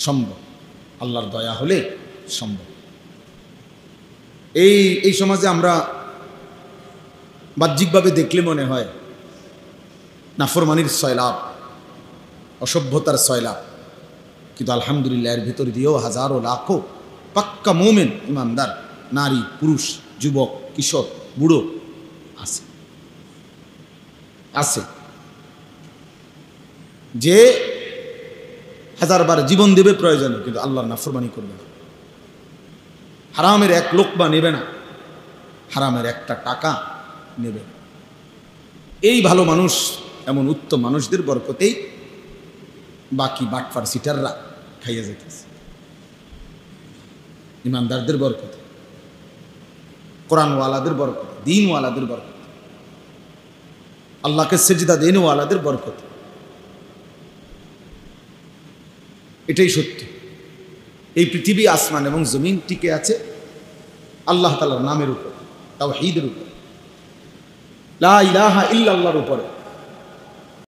সম্ভব, আল্লাহর দয়া হলে সম্ভব। এই সমাজে আমরা বাহ্যিকভাবে দেখলে মনে হয় নাফরমানির সয়লাভ, অসভ্যতার সয়লাভ, কিন্তু আলহামদুলিল্লাহ এর ভিতর দিয়েও হাজারো লাখো পাক্কা মোমেন ইমানদার নারী, পুরুষ, যুবক, কিশোর, বুড়ো আছে আছে যে হাজারবার জীবন দেবে প্রয়োজনে, কিন্তু আল্লাহর নাফরমানি করবে না, হারামের এক লোকমা নেবে না, হারামের একটা টাকা নেবে না। এই ভালো মানুষ, এমন উত্তম মানুষদের বরকতেই বাকি বাটফার সিটাররা খাইয়া যেতেছে, ইমানদারদের বরকতে, কোরআনওয়ালাদের বরকতে, দিনওয়ালাদের বরকতে, আল্লাহকে সেজদা দেনওয়ালাদের বরকতে। এটাই সত্য। এই পৃথিবী, আসমান এবং জমিন টিকে আছে আল্লাহ তাআলার নামের উপর, তাওহীদের উপর, লা ইলাহা ইল্লাল্লাহর উপরে।